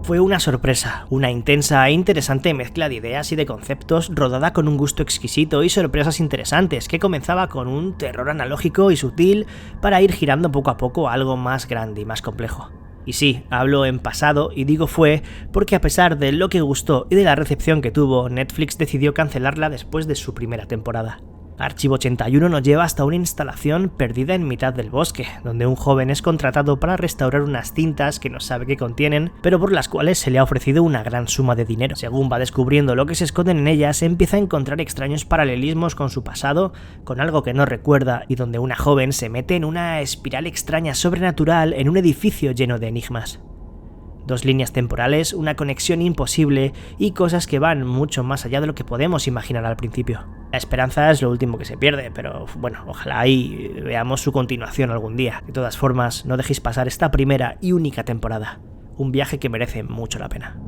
Fue una sorpresa, una intensa e interesante mezcla de ideas y de conceptos rodada con un gusto exquisito y sorpresas interesantes que comenzaba con un terror analógico y sutil para ir girando poco a poco a algo más grande y más complejo. Y sí, hablo en pasado y digo fue porque a pesar de lo que gustó y de la recepción que tuvo, Netflix decidió cancelarla después de su primera temporada. Archivo 81 nos lleva hasta una instalación perdida en mitad del bosque, donde un joven es contratado para restaurar unas cintas que no sabe qué contienen, pero por las cuales se le ha ofrecido una gran suma de dinero. Según va descubriendo lo que se esconden en ellas, empieza a encontrar extraños paralelismos con su pasado, con algo que no recuerda y donde una joven se mete en una espiral extraña sobrenatural en un edificio lleno de enigmas. Dos líneas temporales, una conexión imposible y cosas que van mucho más allá de lo que podemos imaginar al principio. La esperanza es lo último que se pierde, pero bueno, ojalá y veamos su continuación algún día. De todas formas, no dejéis pasar esta primera y única temporada. Un viaje que merece mucho la pena.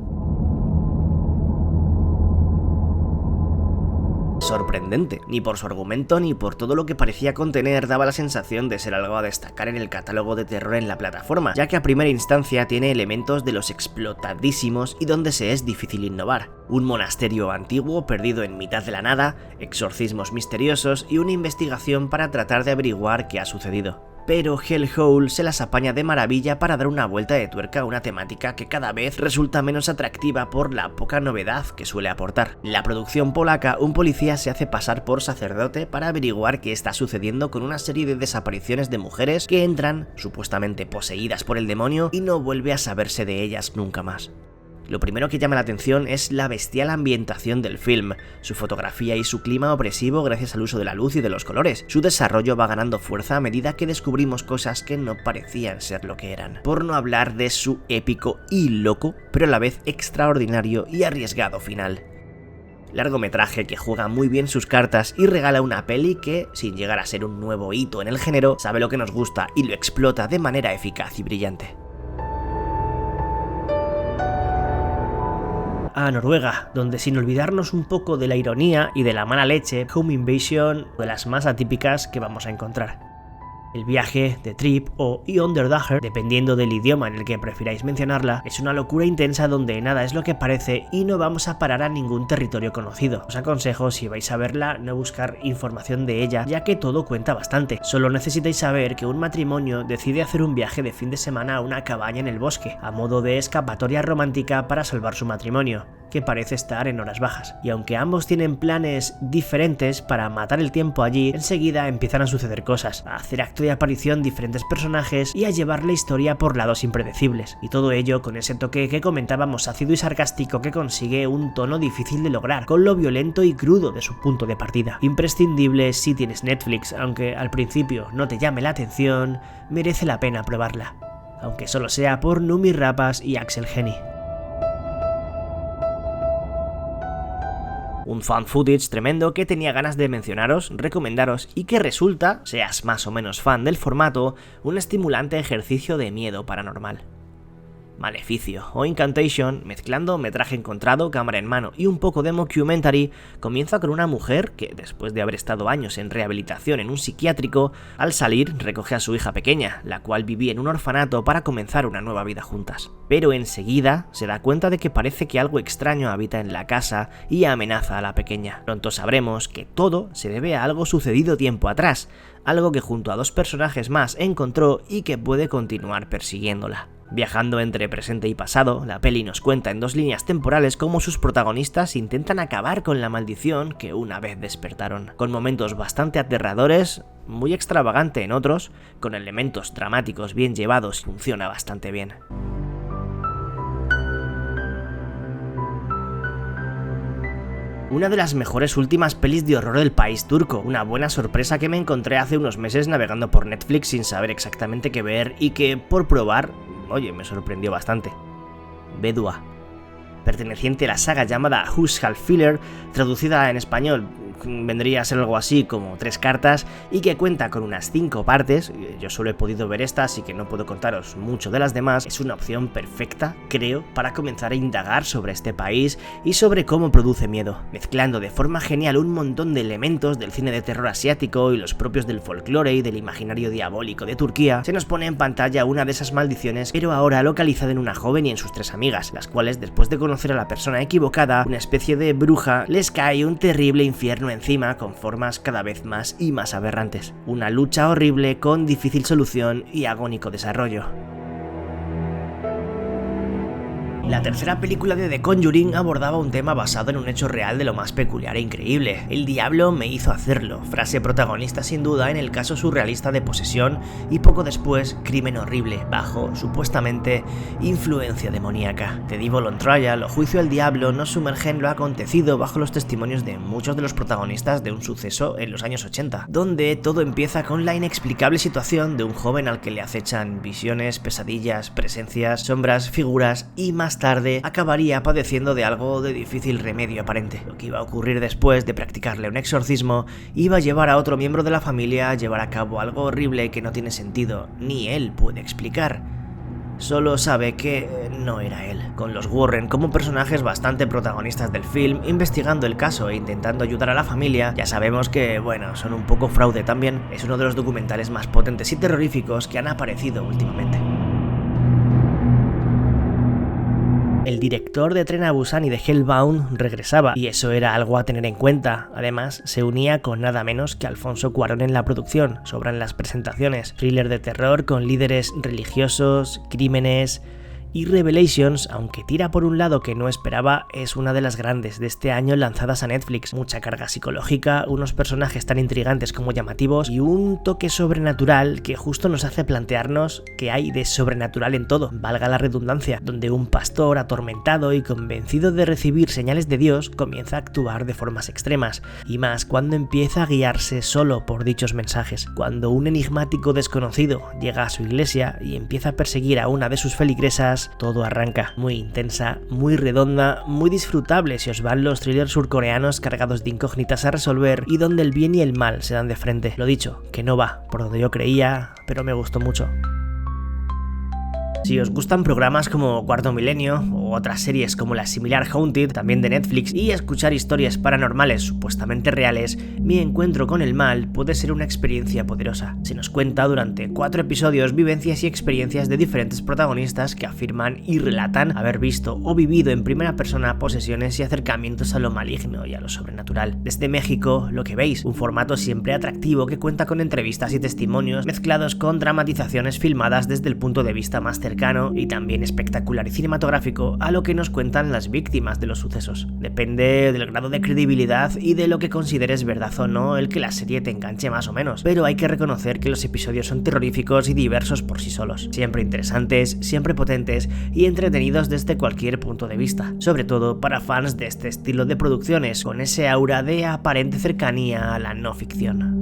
Sorprendente, ni por su argumento ni por todo lo que parecía contener daba la sensación de ser algo a destacar en el catálogo de terror en la plataforma, ya que a primera instancia tiene elementos de los explotadísimos y donde se es difícil innovar. Un monasterio antiguo perdido en mitad de la nada, exorcismos misteriosos y una investigación para tratar de averiguar qué ha sucedido. Pero Hellhole se las apaña de maravilla para dar una vuelta de tuerca a una temática que cada vez resulta menos atractiva por la poca novedad que suele aportar. En la producción polaca, un policía se hace pasar por sacerdote para averiguar qué está sucediendo con una serie de desapariciones de mujeres que entran, supuestamente poseídas por el demonio, y no vuelve a saberse de ellas nunca más. Lo primero que llama la atención es la bestial ambientación del film, su fotografía y su clima opresivo gracias al uso de la luz y de los colores. Su desarrollo va ganando fuerza a medida que descubrimos cosas que no parecían ser lo que eran. Por no hablar de su épico y loco, pero a la vez extraordinario y arriesgado final. Largometraje que juega muy bien sus cartas y regala una peli que, sin llegar a ser un nuevo hito en el género, sabe lo que nos gusta y lo explota de manera eficaz y brillante. A Noruega, donde sin olvidarnos un poco de la ironía y de la mala leche, Home Invasion de las más atípicas que vamos a encontrar. El viaje, The Trip o Underdager, dependiendo del idioma en el que prefiráis mencionarla, es una locura intensa donde nada es lo que parece y no vamos a parar a ningún territorio conocido. Os aconsejo, si vais a verla, no buscar información de ella, ya que todo cuenta bastante. Solo necesitáis saber que un matrimonio decide hacer un viaje de fin de semana a una cabaña en el bosque, a modo de escapatoria romántica para salvar su matrimonio, que parece estar en horas bajas. Y aunque ambos tienen planes diferentes para matar el tiempo allí, enseguida empiezan a suceder cosas, a hacer acto de aparición diferentes personajes y a llevar la historia por lados impredecibles. Y todo ello con ese toque que comentábamos ácido y sarcástico que consigue un tono difícil de lograr, con lo violento y crudo de su punto de partida. Imprescindible si tienes Netflix, aunque al principio no te llame la atención, merece la pena probarla, aunque solo sea por Noomi Rapace y Axel Henny. Un fan footage tremendo que tenía ganas de mencionaros, recomendaros y que resulta, seas más o menos fan del formato, un estimulante ejercicio de miedo paranormal. Maleficio o Incantation, mezclando metraje encontrado, cámara en mano y un poco de mockumentary, comienza con una mujer que, después de haber estado años en rehabilitación en un psiquiátrico, al salir recoge a su hija pequeña, la cual vivía en un orfanato para comenzar una nueva vida juntas. Pero enseguida se da cuenta de que parece que algo extraño habita en la casa y amenaza a la pequeña. Pronto sabremos que todo se debe a algo sucedido tiempo atrás, algo que junto a dos personajes más encontró y que puede continuar persiguiéndola. Viajando entre presente y pasado, la peli nos cuenta en dos líneas temporales cómo sus protagonistas intentan acabar con la maldición que una vez despertaron, con momentos bastante aterradores, muy extravagante en otros, con elementos dramáticos bien llevados y funciona bastante bien. Una de las mejores últimas pelis de horror del país turco, una buena sorpresa que me encontré hace unos meses navegando por Netflix sin saber exactamente qué ver y que, por probar, oye, me sorprendió bastante. Bedua, perteneciente a la saga llamada Hushalfiller, traducida en español vendría a ser algo así como 3 cartas y que cuenta con unas 5 partes. Yo solo he podido ver esta, así que no puedo contaros mucho de las demás. Es una opción perfecta, creo, para comenzar a indagar sobre este país y sobre cómo produce miedo, mezclando de forma genial un montón de elementos del cine de terror asiático y los propios del folclore y del imaginario diabólico de Turquía. Se nos pone en pantalla una de esas maldiciones, pero ahora localizada en una joven y en sus 3 amigas, las cuales, después de conocer a la persona equivocada, una especie de bruja, les cae un terrible infierno encima con formas cada vez más y más aberrantes. Una lucha horrible con difícil solución y agónico desarrollo. La tercera película de The Conjuring abordaba un tema basado en un hecho real de lo más peculiar e increíble. El diablo me hizo hacerlo, frase protagonista sin duda en el caso surrealista de posesión y poco después crimen horrible bajo, supuestamente, influencia demoníaca. The Devil on Trial o Juicio al Diablo nos sumerge en lo acontecido bajo los testimonios de muchos de los protagonistas de un suceso en los años 80, donde todo empieza con la inexplicable situación de un joven al que le acechan visiones, pesadillas, presencias, sombras, figuras y más tarde acabaría padeciendo de algo de difícil remedio aparente. Lo que iba a ocurrir después de practicarle un exorcismo iba a llevar a otro miembro de la familia a llevar a cabo algo horrible que no tiene sentido, ni él puede explicar. Solo sabe que no era él, con los Warren como personajes bastante protagonistas del film, investigando el caso e intentando ayudar a la familia. Ya sabemos que, bueno, son un poco fraude también. Es uno de los documentales más potentes y terroríficos que han aparecido últimamente. El director de Tren a Busan y de Hellbound regresaba, y eso era algo a tener en cuenta. Además, se unía con nada menos que Alfonso Cuarón en la producción. Sobran las presentaciones. Thriller de terror con líderes religiosos, crímenes y Revelations, aunque tira por un lado que no esperaba, es una de las grandes de este año lanzadas a Netflix. Mucha carga psicológica, unos personajes tan intrigantes como llamativos y un toque sobrenatural que justo nos hace plantearnos que hay de sobrenatural en todo, valga la redundancia, donde un pastor atormentado y convencido de recibir señales de Dios comienza a actuar de formas extremas, y más cuando empieza a guiarse solo por dichos mensajes. Cuando un enigmático desconocido llega a su iglesia y empieza a perseguir a una de sus feligresas, todo arranca. Muy intensa, muy redonda, muy disfrutable si os van los thrillers surcoreanos cargados de incógnitas a resolver y donde el bien y el mal se dan de frente. Lo dicho, que no va por donde yo creía, pero me gustó mucho. Si os gustan programas como Cuarto Milenio o otras series como la similar Haunted, también de Netflix, y escuchar historias paranormales supuestamente reales, Mi encuentro con el mal puede ser una experiencia poderosa. Se nos cuenta durante 4 episodios vivencias y experiencias de diferentes protagonistas que afirman y relatan haber visto o vivido en primera persona posesiones y acercamientos a lo maligno y a lo sobrenatural. Desde México, lo que veis, un formato siempre atractivo que cuenta con entrevistas y testimonios mezclados con dramatizaciones filmadas desde el punto de vista más cercano y también espectacular y cinematográfico a lo que nos cuentan las víctimas de los sucesos. Depende del grado de credibilidad y de lo que consideres verdad o no el que la serie te enganche más o menos, pero hay que reconocer que los episodios son terroríficos y diversos por sí solos, siempre interesantes, siempre potentes y entretenidos desde cualquier punto de vista, sobre todo para fans de este estilo de producciones, con ese aura de aparente cercanía a la no ficción.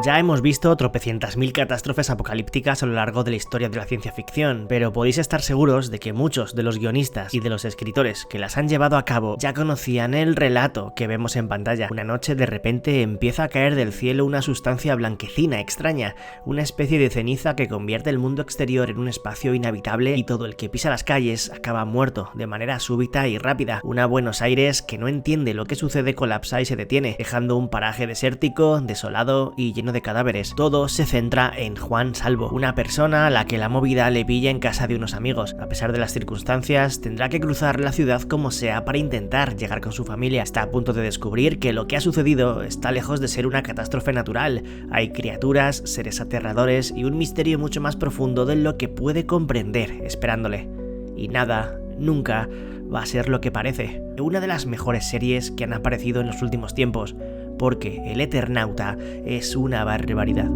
Ya hemos visto tropecientas mil catástrofes apocalípticas a lo largo de la historia de la ciencia ficción, pero podéis estar seguros de que muchos de los guionistas y de los escritores que las han llevado a cabo ya conocían el relato que vemos en pantalla. Una noche de repente empieza a caer del cielo una sustancia blanquecina extraña, una especie de ceniza que convierte el mundo exterior en un espacio inhabitable y todo el que pisa las calles acaba muerto de manera súbita y rápida. Una Buenos Aires que no entiende lo que sucede colapsa y se detiene, dejando un paraje desértico, desolado y lleno de cadáveres. Todo se centra en Juan Salvo, una persona a la que la movida le pilla en casa de unos amigos. A pesar de las circunstancias, tendrá que cruzar la ciudad como sea para intentar llegar con su familia. Está a punto de descubrir que lo que ha sucedido está lejos de ser una catástrofe natural. Hay criaturas, seres aterradores y un misterio mucho más profundo de lo que puede comprender esperándole. Y nada, nunca, va a ser lo que parece. Una de las mejores series que han aparecido en los últimos tiempos, porque El Eternauta es una barbaridad.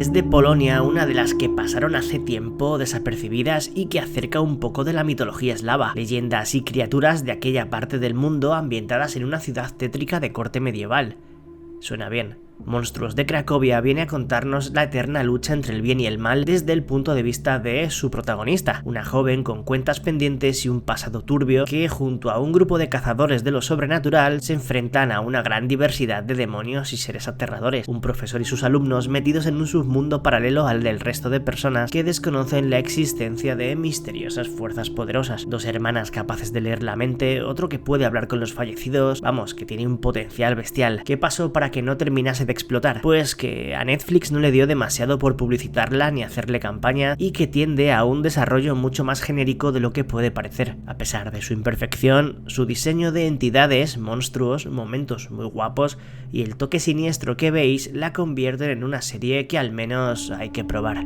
Es de Polonia, una de las que pasaron hace tiempo desapercibidas y que acerca un poco de la mitología eslava, leyendas y criaturas de aquella parte del mundo ambientadas en una ciudad tétrica de corte medieval. Suena bien. Monstruos de Cracovia viene a contarnos la eterna lucha entre el bien y el mal desde el punto de vista de su protagonista, una joven con cuentas pendientes y un pasado turbio que, junto a un grupo de cazadores de lo sobrenatural, se enfrentan a una gran diversidad de demonios y seres aterradores, un profesor y sus alumnos metidos en un submundo paralelo al del resto de personas que desconocen la existencia de misteriosas fuerzas poderosas, dos hermanas capaces de leer la mente, otro que puede hablar con los fallecidos, vamos, que tiene un potencial bestial. ¿Qué pasó para que no terminase de explotar? Pues que a Netflix no le dio demasiado por publicitarla ni hacerle campaña y que tiende a un desarrollo mucho más genérico de lo que puede parecer. A pesar de su imperfección, su diseño de entidades, monstruos, momentos muy guapos y el toque siniestro que veis la convierten en una serie que al menos hay que probar.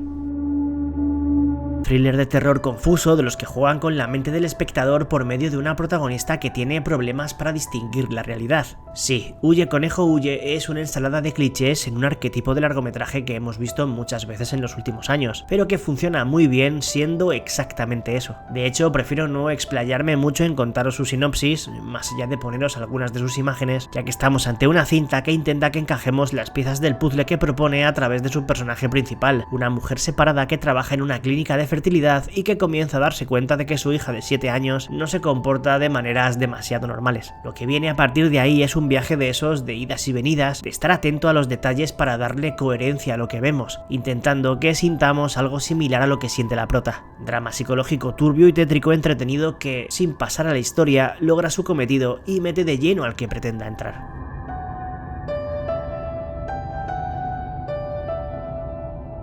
Thriller de terror confuso de los que juegan con la mente del espectador por medio de una protagonista que tiene problemas para distinguir la realidad. Sí, Huye conejo huye es una ensalada de clichés en un arquetipo de largometraje que hemos visto muchas veces en los últimos años, pero que funciona muy bien siendo exactamente eso. De hecho, prefiero no explayarme mucho en contaros su sinopsis, más allá de poneros algunas de sus imágenes, ya que estamos ante una cinta que intenta que encajemos las piezas del puzzle que propone a través de su personaje principal, una mujer separada que trabaja en una clínica de fertilidad y que comienza a darse cuenta de que su hija de 7 años no se comporta de maneras demasiado normales. Lo que viene a partir de ahí es un viaje de esos de idas y venidas, de estar atento a los detalles para darle coherencia a lo que vemos, intentando que sintamos algo similar a lo que siente la prota. Drama psicológico turbio y tétrico entretenido que, sin pasar a la historia, logra su cometido y mete de lleno al que pretenda entrar.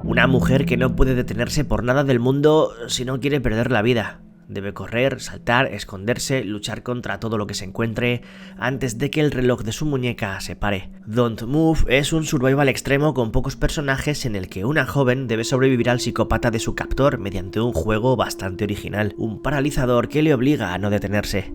Una mujer que no puede detenerse por nada del mundo si no quiere perder la vida. Debe correr, saltar, esconderse, luchar contra todo lo que se encuentre antes de que el reloj de su muñeca se pare. Don't Move es un survival extremo con pocos personajes en el que una joven debe sobrevivir al psicópata de su captor mediante un juego bastante original, un paralizador que le obliga a no detenerse.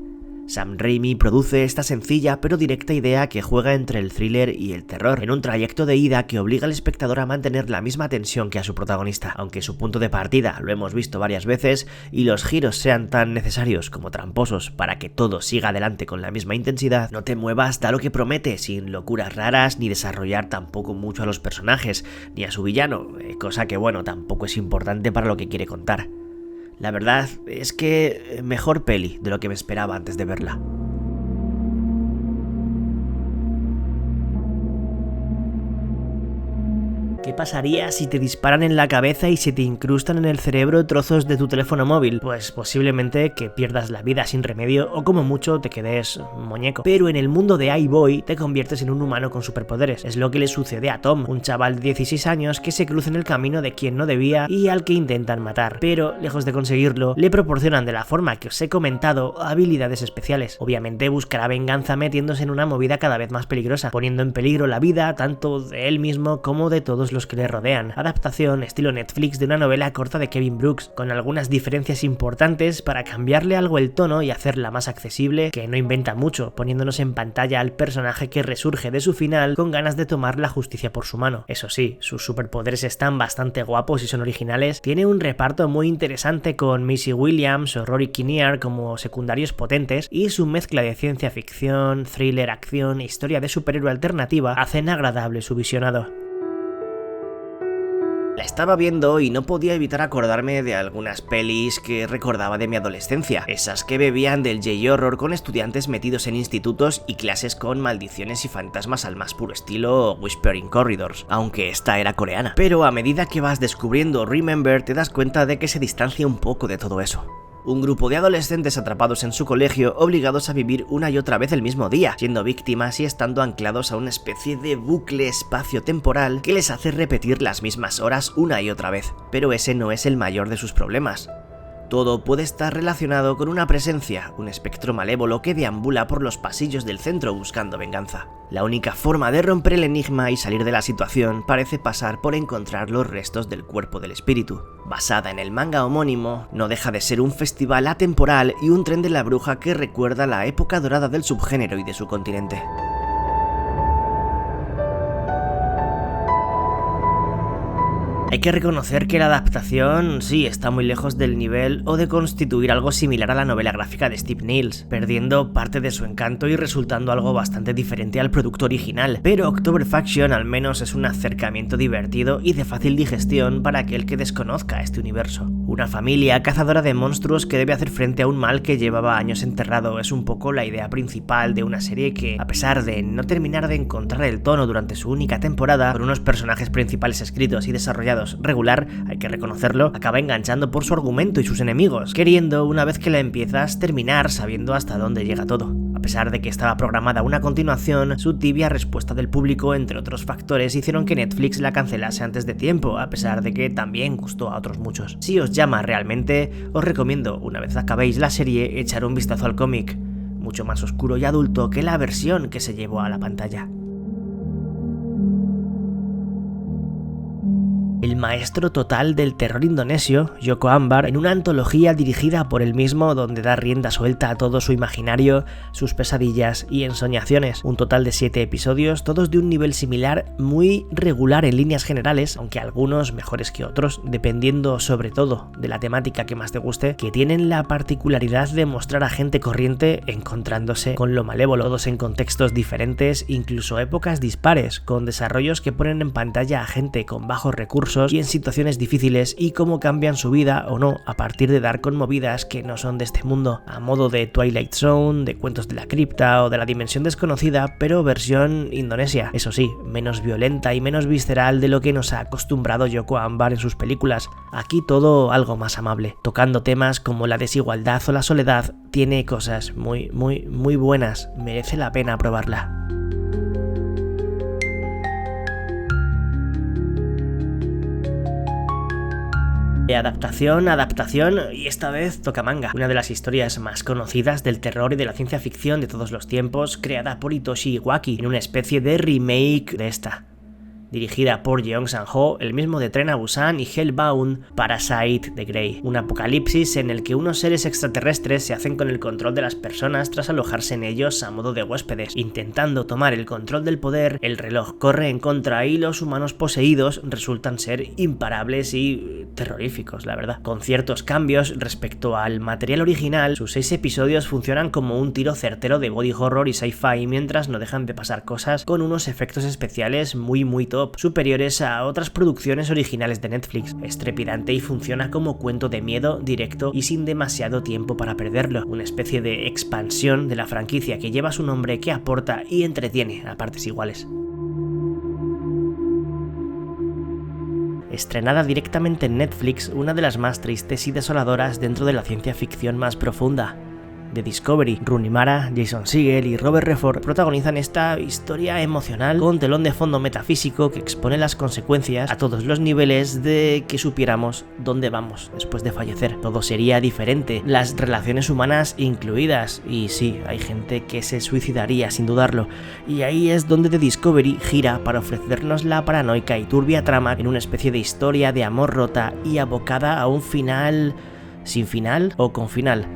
Sam Raimi produce esta sencilla pero directa idea que juega entre el thriller y el terror, en un trayecto de ida que obliga al espectador a mantener la misma tensión que a su protagonista, aunque su punto de partida lo hemos visto varias veces y los giros sean tan necesarios como tramposos para que todo siga adelante con la misma intensidad. No te muevas, da lo que promete, sin locuras raras ni desarrollar tampoco mucho a los personajes, ni a su villano, cosa que bueno, tampoco es importante para lo que quiere contar. La verdad es que mejor peli de lo que me esperaba antes de verla. ¿Qué pasaría si te disparan en la cabeza y se te incrustan en el cerebro trozos de tu teléfono móvil? Pues posiblemente que pierdas la vida sin remedio o como mucho te quedes muñeco. Pero en el mundo de iBoy te conviertes en un humano con superpoderes. Es lo que le sucede a Tom, un chaval de 16 años que se cruza en el camino de quien no debía y al que intentan matar. Pero, lejos de conseguirlo, le proporcionan de la forma que os he comentado habilidades especiales. Obviamente buscará venganza metiéndose en una movida cada vez más peligrosa, poniendo en peligro la vida tanto de él mismo como de todos los que le rodean. Adaptación estilo Netflix de una novela corta de Kevin Brooks, con algunas diferencias importantes para cambiarle algo el tono y hacerla más accesible, que no inventa mucho, poniéndonos en pantalla al personaje que resurge de su final con ganas de tomar la justicia por su mano. Eso sí, sus superpoderes están bastante guapos y son originales, tiene un reparto muy interesante con Maisie Williams o Rory Kinnear como secundarios potentes y su mezcla de ciencia ficción, thriller, acción e historia de superhéroe alternativa hacen agradable su visionado. La estaba viendo y no podía evitar acordarme de algunas pelis que recordaba de mi adolescencia, esas que bebían del J-horror con estudiantes metidos en institutos y clases con maldiciones y fantasmas al más puro estilo Whispering Corridors, aunque esta era coreana. Pero a medida que vas descubriendo Remember te das cuenta de que se distancia un poco de todo eso. Un grupo de adolescentes atrapados en su colegio, obligados a vivir una y otra vez el mismo día, siendo víctimas y estando anclados a una especie de bucle espacio-temporal que les hace repetir las mismas horas una y otra vez. Pero ese no es el mayor de sus problemas. Todo puede estar relacionado con una presencia, un espectro malévolo que deambula por los pasillos del centro buscando venganza. La única forma de romper el enigma y salir de la situación parece pasar por encontrar los restos del cuerpo del espíritu. Basada en el manga homónimo, no deja de ser un festival atemporal y un tren de la bruja que recuerda la época dorada del subgénero y de su continente. Hay que reconocer que la adaptación sí está muy lejos del nivel o de constituir algo similar a la novela gráfica de Steve Niels, perdiendo parte de su encanto y resultando algo bastante diferente al producto original, pero October Faction al menos es un acercamiento divertido y de fácil digestión para aquel que desconozca este universo. Una familia cazadora de monstruos que debe hacer frente a un mal que llevaba años enterrado es un poco la idea principal de una serie que, a pesar de no terminar de encontrar el tono durante su única temporada, con unos personajes principales escritos y desarrollados regular, hay que reconocerlo, acaba enganchando por su argumento y sus enemigos, queriendo, una vez que la empiezas, terminar sabiendo hasta dónde llega todo. A pesar de que estaba programada una continuación, su tibia respuesta del público, entre otros factores, hicieron que Netflix la cancelase antes de tiempo, a pesar de que también gustó a otros muchos. Si os llama realmente, os recomiendo, una vez acabéis la serie, echar un vistazo al cómic, mucho más oscuro y adulto que la versión que se llevó a la pantalla. El maestro total del terror indonesio, Joko Anwar, en una antología dirigida por él mismo donde da rienda suelta a todo su imaginario, sus pesadillas y ensoñaciones. Un total de 7 episodios, todos de un nivel similar, muy regular en líneas generales, aunque algunos mejores que otros, dependiendo sobre todo de la temática que más te guste, que tienen la particularidad de mostrar a gente corriente encontrándose con lo malévolo, todos en contextos diferentes, incluso épocas dispares, con desarrollos que ponen en pantalla a gente con bajos recursos y en situaciones difíciles y cómo cambian su vida o no a partir de dar con movidas que no son de este mundo, a modo de Twilight Zone, de Cuentos de la Cripta o de La Dimensión Desconocida, pero versión indonesia, eso sí, menos violenta y menos visceral de lo que nos ha acostumbrado Joko Anwar en sus películas. Aquí todo algo más amable, tocando temas como la desigualdad o la soledad, tiene cosas muy buenas, merece la pena probarla. Adaptación, y esta vez toca manga, una de las historias más conocidas del terror y de la ciencia ficción de todos los tiempos, creada por Hitoshi Iwaki en una especie de remake de esta. Dirigida por Jeong Sang-ho, el mismo de Tren a Busan y Hellbound, Parasite de Grey. Un apocalipsis en el que unos seres extraterrestres se hacen con el control de las personas tras alojarse en ellos a modo de huéspedes. Intentando tomar el control del poder, el reloj corre en contra y los humanos poseídos resultan ser imparables y terroríficos, la verdad. Con ciertos cambios respecto al material original, sus 6 episodios funcionan como un tiro certero de body horror y sci-fi mientras no dejan de pasar cosas con unos efectos especiales muy top, superiores a otras producciones originales de Netflix. Es trepidante y funciona como cuento de miedo directo y sin demasiado tiempo para perderlo, una especie de expansión de la franquicia que lleva su nombre, que aporta y entretiene a partes iguales. Estrenada directamente en Netflix, una de las más tristes y desoladoras dentro de la ciencia ficción más profunda. de Discovery. Rooney Mara, Jason Segel y Robert Redford protagonizan esta historia emocional con telón de fondo metafísico que expone las consecuencias a todos los niveles de que supiéramos dónde vamos después de fallecer. Todo sería diferente, las relaciones humanas incluidas, y sí, hay gente que se suicidaría sin dudarlo, y ahí es donde The Discovery gira para ofrecernos la paranoica y turbia trama en una especie de historia de amor rota y abocada a un final sin final o con final.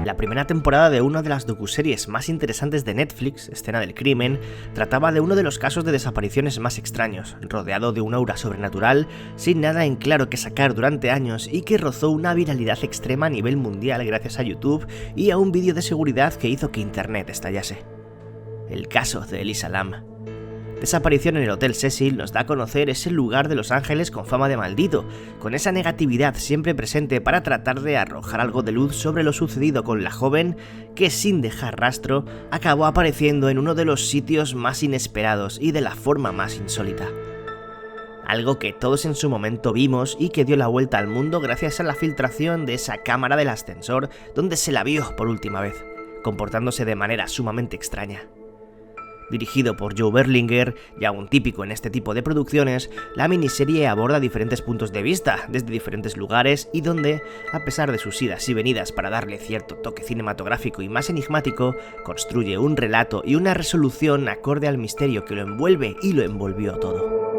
La primera temporada de una de las docuseries más interesantes de Netflix, Escena del Crimen, trataba de uno de los casos de desapariciones más extraños, rodeado de una aura sobrenatural, sin nada en claro que sacar durante años y que rozó una viralidad extrema a nivel mundial gracias a YouTube y a un vídeo de seguridad que hizo que Internet estallase. El caso de Elisa Lam. Desaparición en el Hotel Cecil nos da a conocer ese lugar de Los Ángeles con fama de maldito, con esa negatividad siempre presente para tratar de arrojar algo de luz sobre lo sucedido con la joven que, sin dejar rastro, acabó apareciendo en uno de los sitios más inesperados y de la forma más insólita. Algo que todos en su momento vimos y que dio la vuelta al mundo gracias a la filtración de esa cámara del ascensor donde se la vio por última vez, comportándose de manera sumamente extraña. Dirigido por Joe Berlinger, ya un típico en este tipo de producciones, la miniserie aborda diferentes puntos de vista, desde diferentes lugares, y donde, a pesar de sus idas y venidas para darle cierto toque cinematográfico y más enigmático, construye un relato y una resolución acorde al misterio que lo envuelve y lo envolvió todo.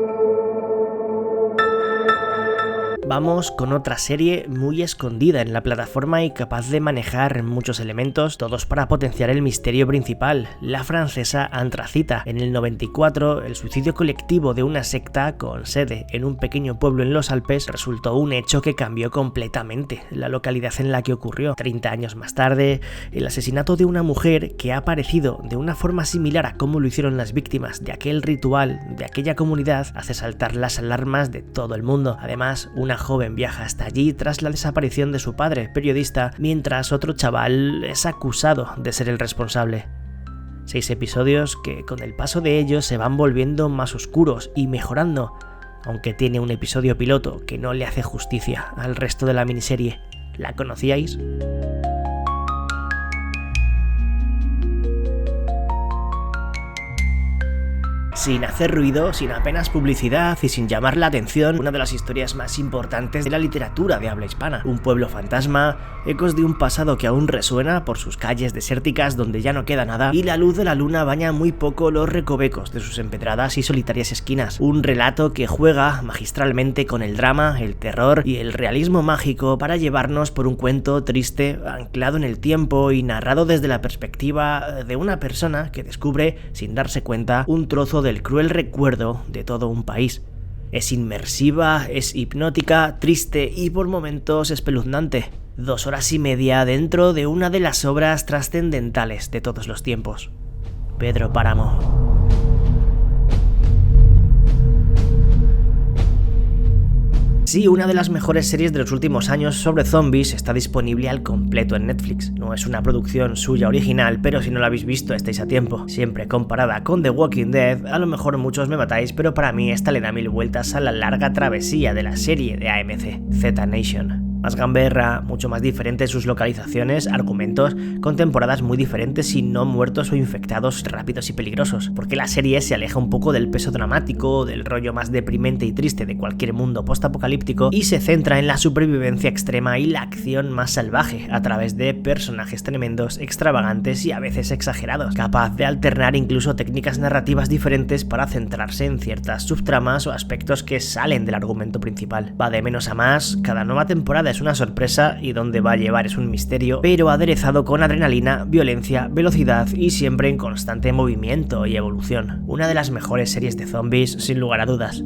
Vamos con otra serie muy escondida en la plataforma y capaz de manejar muchos elementos, todos para potenciar el misterio principal, la francesa Antracita. En el 94, el suicidio colectivo de una secta con sede en un pequeño pueblo en los Alpes resultó un hecho que cambió completamente la localidad en la que ocurrió. 30 años más tarde, el asesinato de una mujer que ha aparecido de una forma similar a cómo lo hicieron las víctimas de aquel ritual, de aquella comunidad, hace saltar las alarmas de todo el mundo. Además, una joven viaja hasta allí tras la desaparición de su padre, periodista, mientras otro chaval es acusado de ser el responsable. 6 episodios que con el paso de ellos se van volviendo más oscuros y mejorando, aunque tiene un episodio piloto que no le hace justicia al resto de la miniserie. ¿La conocíais? Sin hacer ruido, sin apenas publicidad y sin llamar la atención, una de las historias más importantes de la literatura de habla hispana. Un pueblo fantasma, ecos de un pasado que aún resuena por sus calles desérticas donde ya no queda nada, y la luz de la luna baña muy poco los recovecos de sus empedradas y solitarias esquinas. Un relato que juega magistralmente con el drama, el terror y el realismo mágico para llevarnos por un cuento triste, anclado en el tiempo y narrado desde la perspectiva de una persona que descubre, sin darse cuenta, un trozo del cruel recuerdo de todo un país. Es inmersiva, es hipnótica, triste y por momentos espeluznante. 2 horas y media dentro de una de las obras trascendentales de todos los tiempos. Pedro Páramo. Sí, una de las mejores series de los últimos años sobre zombies está disponible al completo en Netflix. No es una producción suya original, pero si no la habéis visto estáis a tiempo. Siempre comparada con The Walking Dead, a lo mejor muchos me matáis, pero para mí esta le da 1000 vueltas a la larga travesía de la serie de AMC, Z Nation. Más gamberra, mucho más diferente en sus localizaciones, argumentos, con temporadas muy diferentes y no muertos o infectados rápidos y peligrosos, porque la serie se aleja un poco del peso dramático, del rollo más deprimente y triste de cualquier mundo postapocalíptico y se centra en la supervivencia extrema y la acción más salvaje a través de personajes tremendos, extravagantes y a veces exagerados, capaz de alternar incluso técnicas narrativas diferentes para centrarse en ciertas subtramas o aspectos que salen del argumento principal. Va de menos a más, cada nueva temporada es una sorpresa y donde va a llevar es un misterio, pero aderezado con adrenalina, violencia, velocidad y siempre en constante movimiento y evolución. Una de las mejores series de zombies, sin lugar a dudas.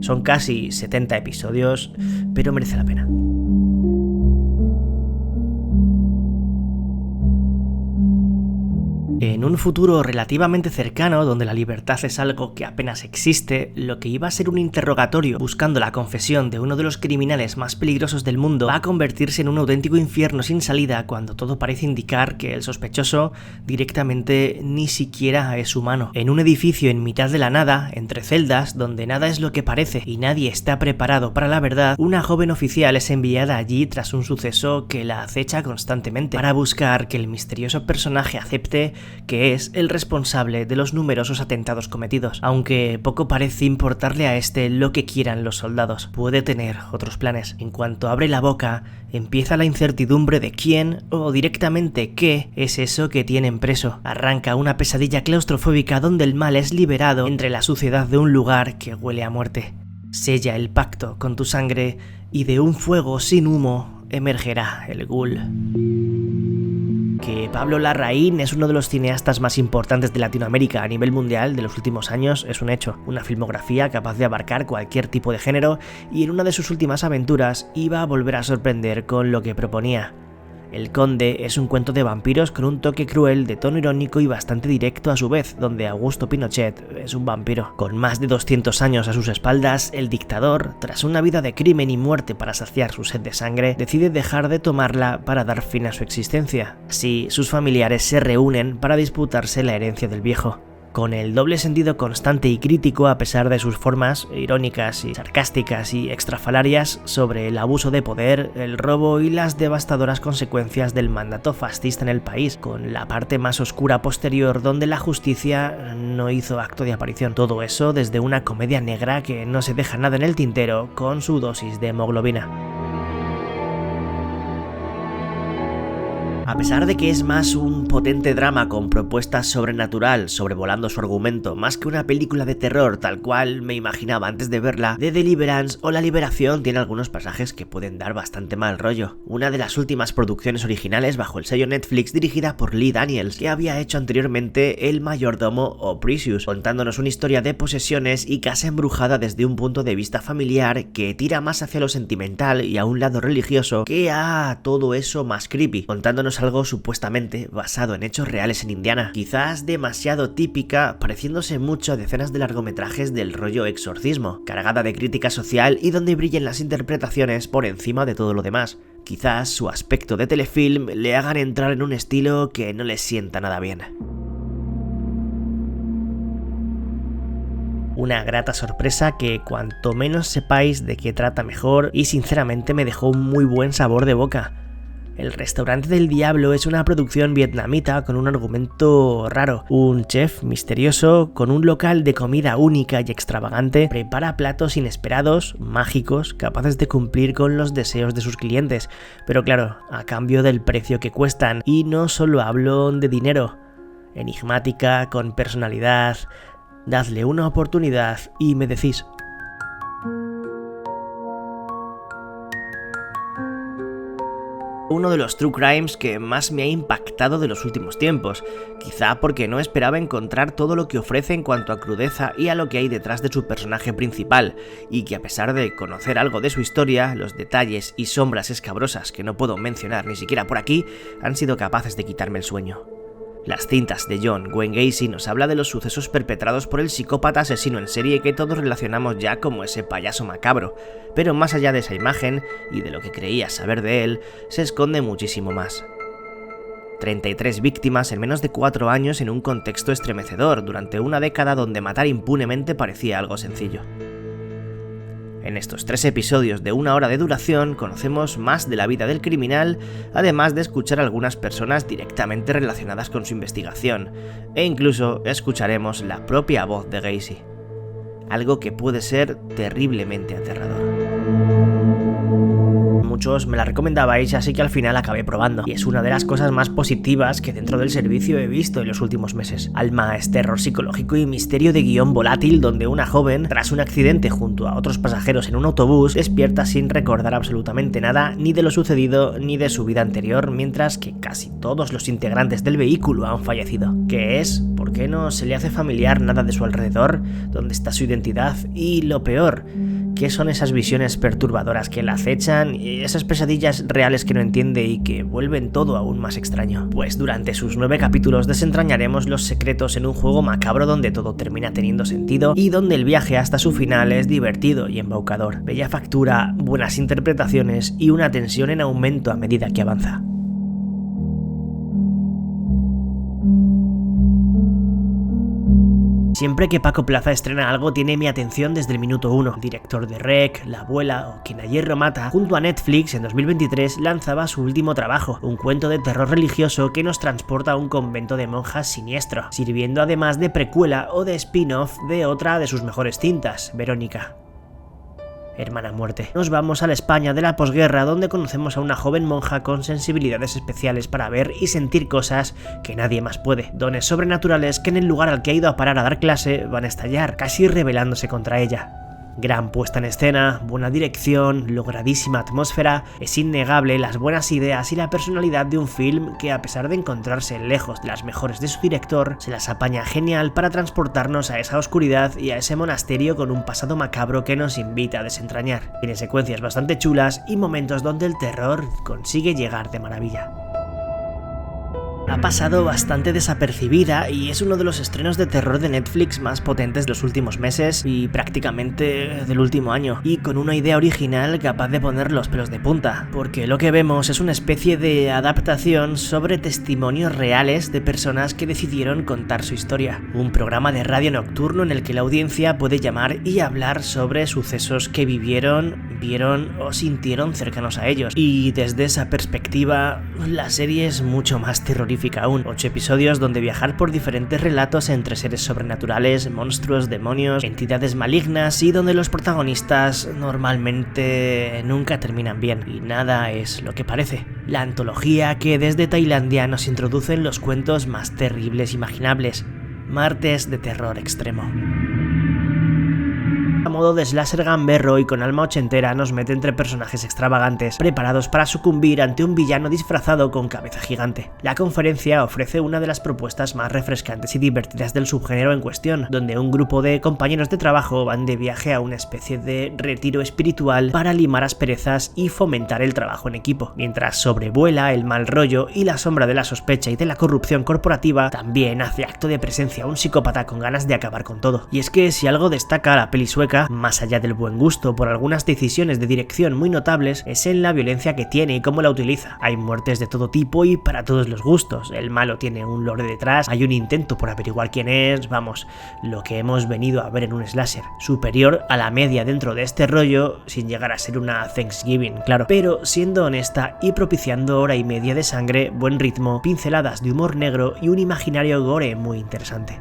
Son casi 70 episodios, pero merece la pena. En un futuro relativamente cercano, donde la libertad es algo que apenas existe, lo que iba a ser un interrogatorio buscando la confesión de uno de los criminales más peligrosos del mundo va a convertirse en un auténtico infierno sin salida cuando todo parece indicar que el sospechoso directamente ni siquiera es humano. En un edificio en mitad de la nada, entre celdas, donde nada es lo que parece y nadie está preparado para la verdad, una joven oficial es enviada allí tras un suceso que la acecha constantemente para buscar que el misterioso personaje acepte que es el responsable de los numerosos atentados cometidos. Aunque poco parece importarle a este lo que quieran los soldados, puede tener otros planes. En cuanto abre la boca, empieza la incertidumbre de quién o directamente qué es eso que tienen preso. Arranca una pesadilla claustrofóbica donde el mal es liberado entre la suciedad de un lugar que huele a muerte. Sella el pacto con tu sangre y de un fuego sin humo emergerá el ghoul. Que Pablo Larraín es uno de los cineastas más importantes de Latinoamérica a nivel mundial de los últimos años es un hecho, una filmografía capaz de abarcar cualquier tipo de género y en una de sus últimas aventuras iba a volver a sorprender con lo que proponía. El Conde es un cuento de vampiros con un toque cruel, de tono irónico y bastante directo a su vez, donde Augusto Pinochet es un vampiro. Con más de 200 años a sus espaldas, el dictador, tras una vida de crimen y muerte para saciar su sed de sangre, decide dejar de tomarla para dar fin a su existencia. Así, sus familiares se reúnen para disputarse la herencia del viejo. Con el doble sentido constante y crítico a pesar de sus formas irónicas y sarcásticas y extrafalarias sobre el abuso de poder, el robo y las devastadoras consecuencias del mandato fascista en el país, con la parte más oscura posterior donde la justicia no hizo acto de aparición. Todo eso desde una comedia negra que no se deja nada en el tintero con su dosis de hemoglobina. A pesar de que es más un potente drama con propuesta sobrenatural sobrevolando su argumento más que una película de terror tal cual me imaginaba antes de verla, The Deliverance o La Liberación tiene algunos pasajes que pueden dar bastante mal rollo. Una de las últimas producciones originales bajo el sello Netflix dirigida por Lee Daniels, que había hecho anteriormente El mayordomo o Precious, contándonos una historia de posesiones y casa embrujada desde un punto de vista familiar que tira más hacia lo sentimental y a un lado religioso que a todo eso más creepy, contándonos algo supuestamente basado en hechos reales en Indiana, quizás demasiado típica, pareciéndose mucho a decenas de largometrajes del rollo exorcismo, cargada de crítica social y donde brillen las interpretaciones por encima de todo lo demás. Quizás su aspecto de telefilm le hagan entrar en un estilo que no le sienta nada bien. Una grata sorpresa que cuanto menos sepáis de qué trata mejor y sinceramente me dejó un muy buen sabor de boca. El restaurante del diablo es una producción vietnamita con un argumento raro. Un chef misterioso con un local de comida única y extravagante prepara platos inesperados, mágicos, capaces de cumplir con los deseos de sus clientes, pero claro, a cambio del precio que cuestan, y no solo hablo de dinero. Enigmática, con personalidad. Dadle una oportunidad y me decís. Uno de los true crimes que más me ha impactado de los últimos tiempos, quizá porque no esperaba encontrar todo lo que ofrece en cuanto a crudeza y a lo que hay detrás de su personaje principal, y que a pesar de conocer algo de su historia, los detalles y sombras escabrosas que no puedo mencionar ni siquiera por aquí, han sido capaces de quitarme el sueño. Las cintas de John Wayne Gacy nos habla de los sucesos perpetrados por el psicópata asesino en serie que todos relacionamos ya como ese payaso macabro, pero más allá de esa imagen y de lo que creías saber de él, se esconde muchísimo más. 33 víctimas en menos de 4 años en un contexto estremecedor durante una década donde matar impunemente parecía algo sencillo. En estos 3 episodios de 1 hora de duración conocemos más de la vida del criminal, además de escuchar a algunas personas directamente relacionadas con su investigación, e incluso escucharemos la propia voz de Gacy. Algo que puede ser terriblemente aterrador. Muchos me la recomendabais, así que al final acabé probando, y es una de las cosas más positivas que dentro del servicio he visto en los últimos meses. Alma es terror psicológico y misterio de guión volátil donde una joven, tras un accidente junto a otros pasajeros en un autobús, despierta sin recordar absolutamente nada ni de lo sucedido ni de su vida anterior, mientras que casi todos los integrantes del vehículo han fallecido. ¿Qué es? ¿Por qué no se le hace familiar nada de su alrededor? ¿Dónde está su identidad? Y lo peor, ¿qué son esas visiones perturbadoras que la acechan y esas pesadillas reales que no entiende y que vuelven todo aún más extraño? Pues durante sus 9 capítulos desentrañaremos los secretos en un juego macabro donde todo termina teniendo sentido y donde el viaje hasta su final es divertido y embaucador. Bella factura, buenas interpretaciones y una tensión en aumento a medida que avanza. Siempre que Paco Plaza estrena algo tiene mi atención desde el minuto 1. Director de REC, La Abuela o Quien a Hierro Mata, junto a Netflix en 2023 lanzaba su último trabajo, un cuento de terror religioso que nos transporta a un convento de monjas siniestro, sirviendo además de precuela o de spin-off de otra de sus mejores cintas, Verónica. Hermana Muerte. Nos vamos a la España de la posguerra, donde conocemos a una joven monja con sensibilidades especiales para ver y sentir cosas que nadie más puede. Dones sobrenaturales que en el lugar al que ha ido a parar a dar clase van a estallar, casi rebelándose contra ella. Gran puesta en escena, buena dirección, logradísima atmósfera, es innegable las buenas ideas y la personalidad de un film que, a pesar de encontrarse lejos de las mejores de su director, se las apaña genial para transportarnos a esa oscuridad y a ese monasterio con un pasado macabro que nos invita a desentrañar. Tiene secuencias bastante chulas y momentos donde el terror consigue llegar de maravilla. Ha pasado bastante desapercibida y es uno de los estrenos de terror de Netflix más potentes de los últimos meses y prácticamente del último año, y con una idea original capaz de poner los pelos de punta, porque lo que vemos es una especie de adaptación sobre testimonios reales de personas que decidieron contar su historia. Un programa de radio nocturno en el que la audiencia puede llamar y hablar sobre sucesos que vivieron vieron o sintieron cercanos a ellos. Y desde esa perspectiva, la serie es mucho más terrorífica aún. 8 episodios donde viajar por diferentes relatos entre seres sobrenaturales, monstruos, demonios, entidades malignas y donde los protagonistas normalmente nunca terminan bien y nada es lo que parece. La antología que desde Tailandia nos introduce en los cuentos más terribles imaginables. Martes de terror extremo. A modo de slasher gamberro y con alma ochentera nos mete entre personajes extravagantes, preparados para sucumbir ante un villano disfrazado con cabeza gigante. La conferencia ofrece una de las propuestas más refrescantes y divertidas del subgénero en cuestión, donde un grupo de compañeros de trabajo van de viaje a una especie de retiro espiritual para limar asperezas y fomentar el trabajo en equipo. Mientras sobrevuela el mal rollo y la sombra de la sospecha y de la corrupción corporativa, también hace acto de presencia un psicópata con ganas de acabar con todo. Y es que si algo destaca la peli sueca, más allá del buen gusto por algunas decisiones de dirección muy notables, es en la violencia que tiene y cómo la utiliza. Hay muertes de todo tipo y para todos los gustos. El malo tiene un lore detrás, hay un intento por averiguar quién es, vamos, lo que hemos venido a ver en un slasher. Superior a la media dentro de este rollo, sin llegar a ser una Thanksgiving, claro, pero siendo honesta y propiciando hora y media de sangre, buen ritmo, pinceladas de humor negro y un imaginario gore muy interesante.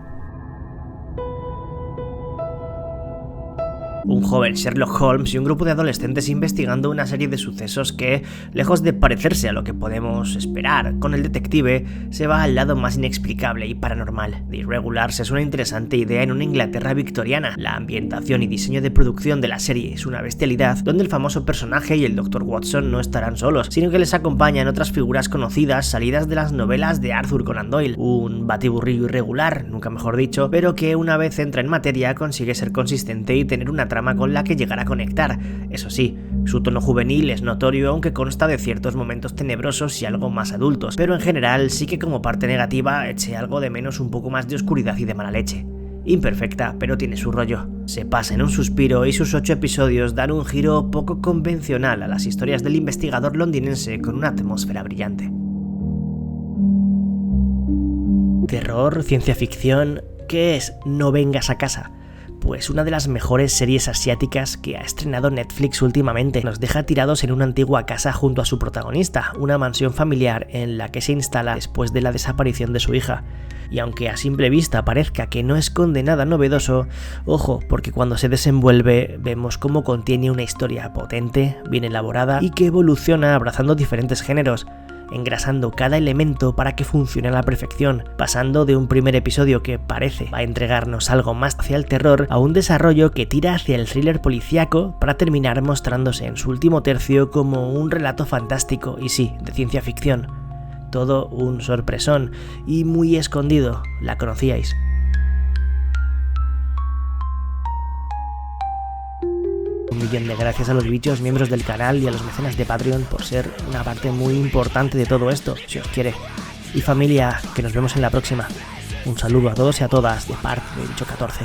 Un joven Sherlock Holmes y un grupo de adolescentes investigando una serie de sucesos que, lejos de parecerse a lo que podemos esperar con el detective, se va al lado más inexplicable y paranormal. The Irregulars es una interesante idea en una Inglaterra victoriana. La ambientación y diseño de producción de la serie es una bestialidad, donde el famoso personaje y el Dr. Watson no estarán solos, sino que les acompañan otras figuras conocidas salidas de las novelas de Arthur Conan Doyle. Un batiburrillo irregular, nunca mejor dicho, pero que una vez entra en materia consigue ser consistente y tener una trama con la que llegar a conectar. Eso sí, su tono juvenil es notorio, aunque consta de ciertos momentos tenebrosos y algo más adultos, pero en general sí que como parte negativa eché algo de menos un poco más de oscuridad y de mala leche. Imperfecta, pero tiene su rollo. Se pasa en un suspiro y sus 8 episodios dan un giro poco convencional a las historias del investigador londinense con una atmósfera brillante. Terror, ciencia ficción, ¿qué es No vengas a casa? Pues una de las mejores series asiáticas que ha estrenado Netflix últimamente. Nos deja tirados en una antigua casa junto a su protagonista, una mansión familiar en la que se instala después de la desaparición de su hija. Y aunque a simple vista parezca que no esconde nada novedoso, ojo, porque cuando se desenvuelve vemos cómo contiene una historia potente, bien elaborada y que evoluciona abrazando diferentes géneros, engrasando cada elemento para que funcione a la perfección, pasando de un primer episodio que parece va a entregarnos algo más hacia el terror a un desarrollo que tira hacia el thriller policíaco para terminar mostrándose en su último tercio como un relato fantástico y sí, de ciencia ficción. Todo un sorpresón y muy escondido, ¿la conocíais? Un millón de gracias a los bichos, miembros del canal y a los mecenas de Patreon por ser una parte muy importante de todo esto, si os quiere. Y familia, que nos vemos en la próxima. Un saludo a todos y a todas de parte de Bicho 14.